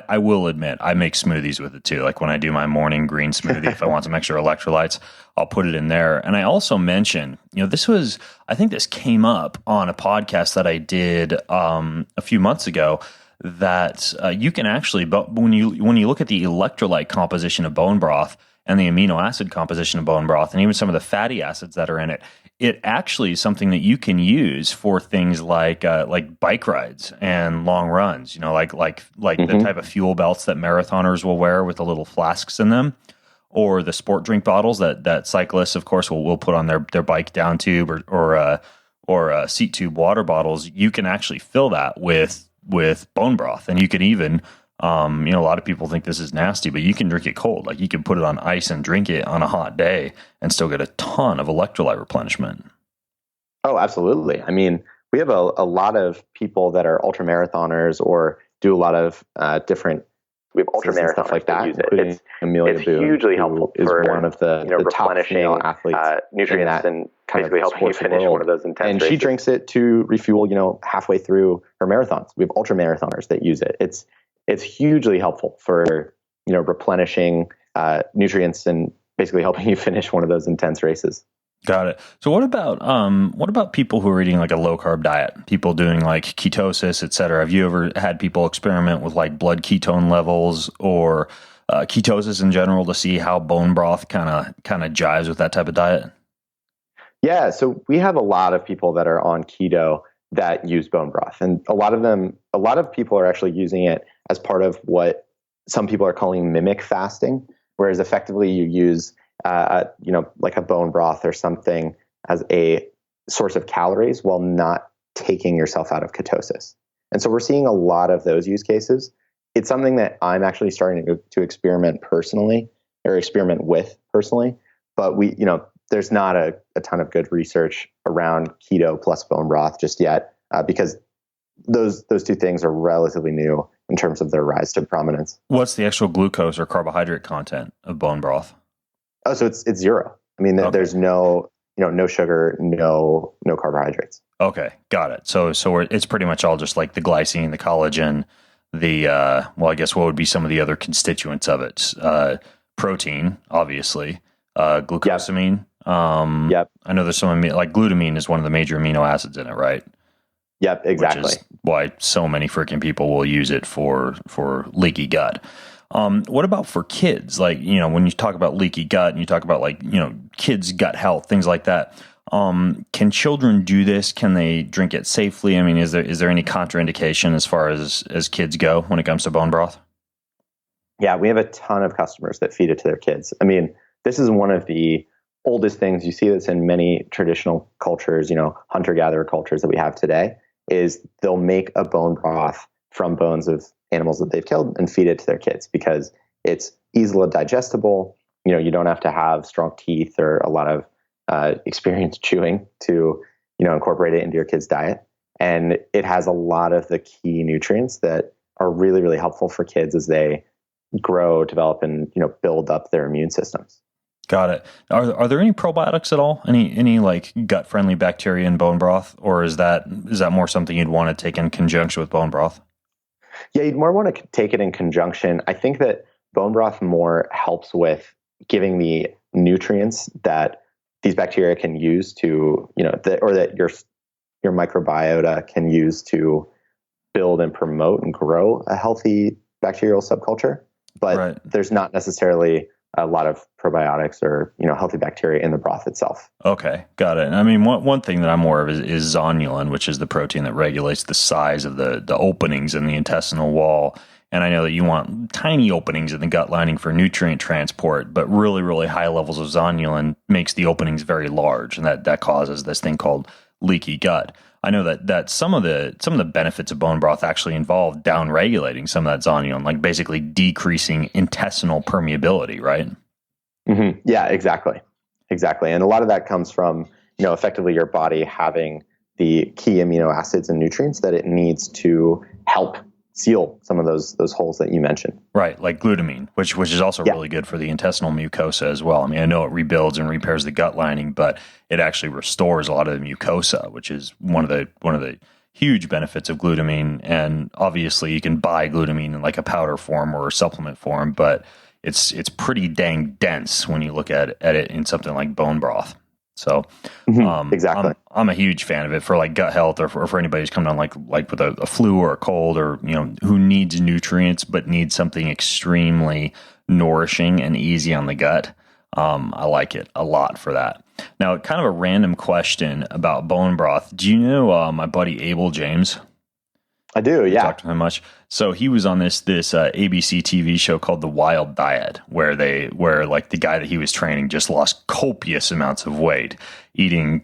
I will admit, I make smoothies with it too. Like when I do my morning green smoothie, if I want some extra electrolytes, I'll put it in there. And I also mentioned, I think this came up on a podcast that I did a few months ago, that you can actually, but when you look at the electrolyte composition of bone broth and the amino acid composition of bone broth and even some of the fatty acids that are in it, it actually is something that you can use for things like bike rides and long runs. Like mm-hmm. the type of fuel belts that marathoners will wear with the little flasks in them, or the sport drink bottles that cyclists, of course, will put on their bike down tube or seat tube water bottles. You can actually fill that with bone broth, and you can even a lot of people think this is nasty, but you can drink it cold. Like you can put it on ice and drink it on a hot day and still get a ton of electrolyte replenishment. Oh, absolutely. I mean, we have a lot of people that are ultra marathoners or do a lot of different. We have ultra marathoners stuff like that. It's hugely helpful for one of the replenishing top athletes, nutrients, and basically helping you finish one of those intense races. She drinks it to refuel, halfway through her marathons. We have ultra marathoners that use it. It's hugely helpful for replenishing nutrients and basically helping you finish one of those intense races. Got it. So what about people who are eating like a low carb diet? People doing like ketosis, et cetera. Have you ever had people experiment with like blood ketone levels or ketosis in general to see how bone broth kind of jives with that type of diet? Yeah. So we have a lot of people that are on keto that use bone broth, and a lot of people are actually using it as part of what some people are calling mimic fasting, whereas effectively you use like a bone broth or something as a source of calories while not taking yourself out of ketosis. And so we're seeing a lot of those use cases. It's something that I'm actually starting to experiment with personally, but there's not a ton of good research around keto plus bone broth just yet, because those two things are relatively new in terms of their rise to prominence. What's the actual glucose or carbohydrate content of bone broth? Oh, so it's zero. I mean, okay. There's no sugar, no carbohydrates. Okay, got it. So it's pretty much all just like the glycine, the collagen, I guess what would be some of the other constituents of it? Protein, obviously, glucosamine. Yep. I know there's some like glutamine is one of the major amino acids in it, right? Yep, exactly. Which is why so many freaking people will use it for leaky gut. What about for kids? Like, when you talk about leaky gut and you talk about like, kids' gut health, things like that. Can children do this? Can they drink it safely? I mean, is there any contraindication as far as kids go when it comes to bone broth? Yeah, we have a ton of customers that feed it to their kids. I mean, this is one of the oldest things. You see this in many traditional cultures, hunter-gatherer cultures that we have today, is they'll make a bone broth from bones of animals that they've killed and feed it to their kids because it's easily digestible. You don't have to have strong teeth or a lot of experience chewing to, incorporate it into your kid's diet. And it has a lot of the key nutrients that are really, really helpful for kids as they grow, develop, and, build up their immune systems. Got it. Are there any probiotics at all? Any like gut friendly bacteria in bone broth, or is that more something you'd want to take in conjunction with bone broth? Yeah, you'd more want to take it in conjunction. I think that bone broth more helps with giving the nutrients that these bacteria can use to, or that your microbiota can use to build and promote and grow a healthy bacterial subculture, but there's not necessarily a lot of probiotics or, healthy bacteria in the broth itself. Okay, got it. And I mean, one thing that I'm more of is zonulin, which is the protein that regulates the size of the openings in the intestinal wall. And I know that you want tiny openings in the gut lining for nutrient transport, but really, really high levels of zonulin makes the openings very large, and that causes this thing called leaky gut. I know that some of the benefits of bone broth actually involve down-regulating some of that zonulin, like basically decreasing intestinal permeability, right? Mm-hmm. Yeah, exactly. And a lot of that comes from, effectively your body having the key amino acids and nutrients that it needs to help seal some of those holes that you mentioned. Right, like glutamine, which is also really good for the intestinal mucosa as well. I mean, I know it rebuilds and repairs the gut lining, but it actually restores a lot of the mucosa, which is one of the huge benefits of glutamine. And obviously, you can buy glutamine in like a powder form or a supplement form, but it's pretty dang dense when you look at it in something like bone broth. So exactly. I'm a huge fan of it for like gut health or for anybody who's come down like with a flu or a cold or, who needs nutrients but needs something extremely nourishing and easy on the gut. I like it a lot for that. Now, kind of a random question about bone broth. Do you know my buddy Abel James? I do, yeah. Talked to him much. So he was on this ABC TV show called The Wild Diet, where like the guy that he was training just lost copious amounts of weight, eating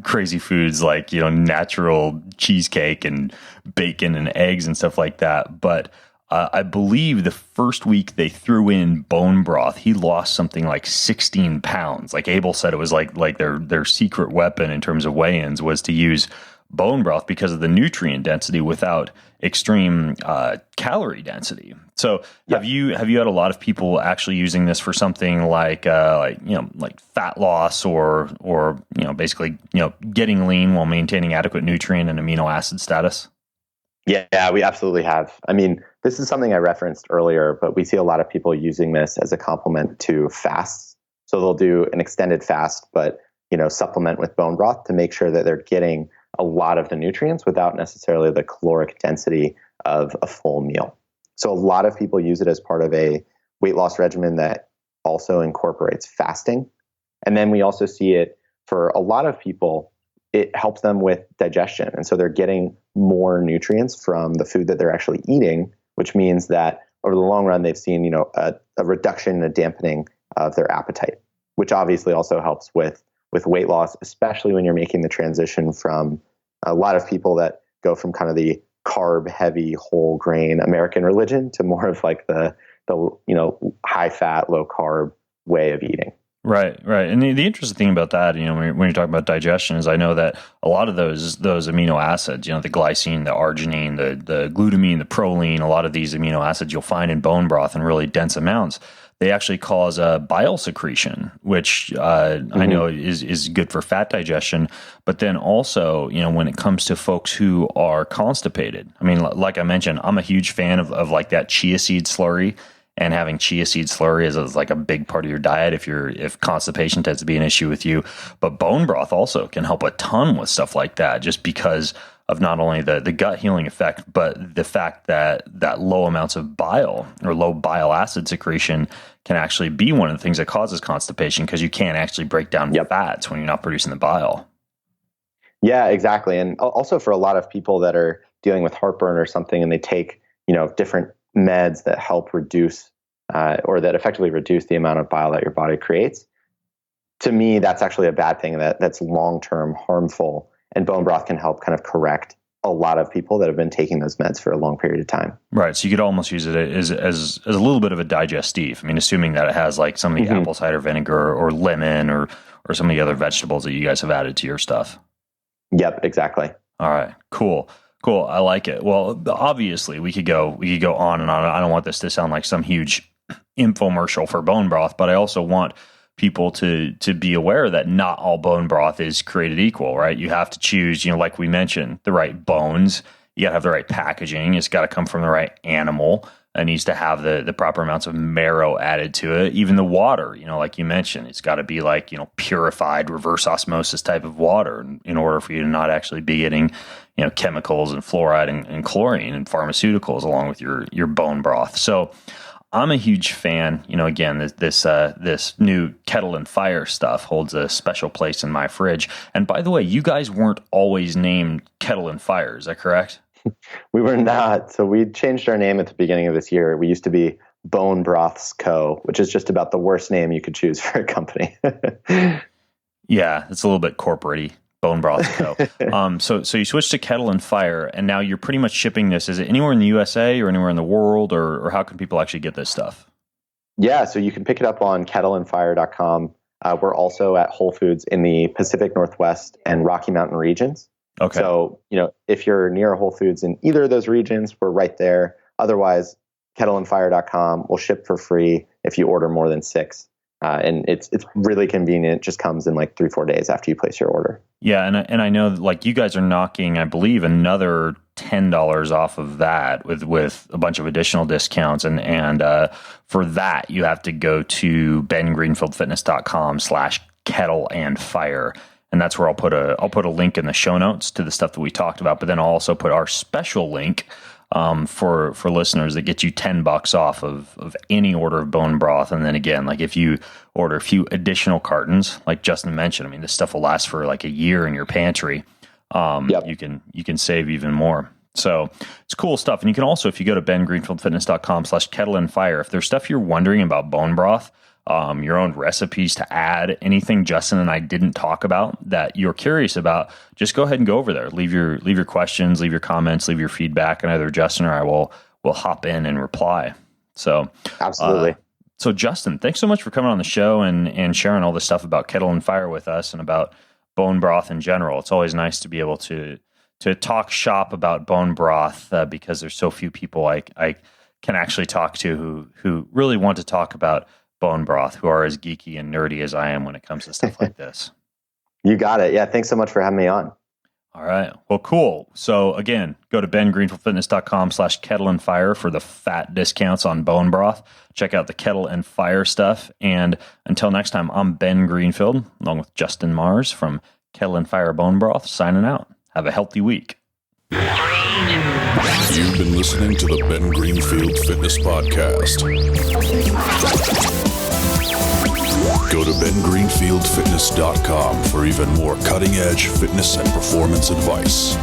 crazy foods like natural cheesecake and bacon and eggs and stuff like that. But I believe the first week they threw in bone broth, he lost something like 16 pounds. Like Abel said, it was like their secret weapon in terms of weigh-ins was to use bone broth because of the nutrient density without extreme calorie density. So have you had a lot of people actually using this for something like fat loss or basically getting lean while maintaining adequate nutrient and amino acid status? Yeah, we absolutely have. I mean, this is something I referenced earlier, but we see a lot of people using this as a complement to fasts. So they'll do an extended fast, but supplement with bone broth to make sure that they're getting a lot of the nutrients without necessarily the caloric density of a full meal. So a lot of people use it as part of a weight loss regimen that also incorporates fasting. And then we also see it for a lot of people, it helps them with digestion. And so they're getting more nutrients from the food that they're actually eating, which means that over the long run, they've seen, a reduction and a dampening of their appetite, which obviously also helps with weight loss, especially when you're making the transition from a lot of people that go from kind of the carb heavy whole grain American religion to more of like the high fat, low carb way of eating. Right. And the interesting thing about that, when you're talking about digestion, is I know that a lot of those amino acids, the glycine, the arginine, the glutamine, the proline, a lot of these amino acids you'll find in bone broth in really dense amounts, they actually cause a bile secretion, which I know is good for fat digestion. But then also, when it comes to folks who are constipated, I mean, like I mentioned, I'm a huge fan of like that chia seed slurry. And having chia seed slurry is like a big part of your diet if constipation tends to be an issue with you. But bone broth also can help a ton with stuff like that, just because of not only the gut healing effect, but the fact that low amounts of bile or low bile acid secretion can actually be one of the things that causes constipation, because you can't actually break down fats when you're not producing the bile. Yeah, exactly. And also for a lot of people that are dealing with heartburn or something, and they take, different meds that help reduce or that effectively reduce the amount of bile that your body creates. To me, that's actually a bad thing that's long-term harmful. And bone broth can help kind of correct a lot of people that have been taking those meds for a long period of time. Right. So you could almost use it as a little bit of a digestive. I mean, assuming that it has like some of the apple cider vinegar or lemon or some of the other vegetables that you guys have added to your stuff. Yep, exactly. All right, cool. I like it. Well, obviously we could go on and on. I don't want this to sound like some huge infomercial for bone broth, but I also want people to be aware that not all bone broth is created equal, right? You have to choose, like we mentioned, the right bones. You got to have the right packaging. It's got to come from the right animal. It needs to have the proper amounts of marrow added to it. Even the water, like you mentioned, it's got to be like, purified reverse osmosis type of water in order for you to not actually be getting, chemicals and fluoride and chlorine and pharmaceuticals along with your bone broth. So I'm a huge fan. Again, this new Kettle and Fire stuff holds a special place in my fridge. And by the way, you guys weren't always named Kettle and Fire. Is that correct? We were not. So we changed our name at the beginning of this year. We used to be Bone Broths Co., which is just about the worst name you could choose for a company. Yeah, it's a little bit corporate-y. Bone Broth Co. So you switched to Kettle and Fire, and now you're pretty much shipping this. Is it anywhere in the USA or anywhere in the world, or how can people actually get this stuff? Yeah, so you can pick it up on kettleandfire.com. We're also at Whole Foods in the Pacific Northwest and Rocky Mountain regions. Okay. So, if you're near a Whole Foods in either of those regions, we're right there. Otherwise, kettleandfire.com will ship for free if you order more than 6. And it's really convenient. It just comes in like 3-4 days after you place your order. Yeah, and I know like you guys are knocking, I believe, another $10 off of that with a bunch of additional discounts, and for that you have to go to bengreenfieldfitness.com/kettleandfire, and that's where I'll put a link in the show notes to the stuff that we talked about, but then I'll also put our special link for listeners that gets you $10 off of any order of bone broth. And then again, like if you order a few additional cartons, like Justin mentioned, I mean, this stuff will last for like a year in your pantry. Yep. You can save even more. So it's cool stuff. And you can also, if you go to bengreenfieldfitness.com/kettleandfire, if there's stuff you're wondering about bone broth, your own recipes to add, anything Justin and I didn't talk about that you're curious about, just go ahead and go over there. Leave your questions, leave your comments, leave your feedback, and either Justin or I will hop in and reply. So absolutely. So Justin, thanks so much for coming on the show and sharing all this stuff about Kettle and Fire with us and about bone broth in general. It's always nice to be able to talk shop about bone broth because there's so few people I can actually talk to who really want to talk about bone broth, who are as geeky and nerdy as I am when it comes to stuff like this. You got it. Yeah. Thanks so much for having me on. All right. Well, cool. So again, go to bengreenfieldfitness.com/kettleandfire for the fat discounts on bone broth. Check out the Kettle and Fire stuff. And until next time, I'm Ben Greenfield, along with Justin Mars from Kettle and Fire Bone Broth, signing out. Have a healthy week. You've been listening to the Ben Greenfield Fitness Podcast. Go to bengreenfieldfitness.com for even more cutting-edge fitness and performance advice.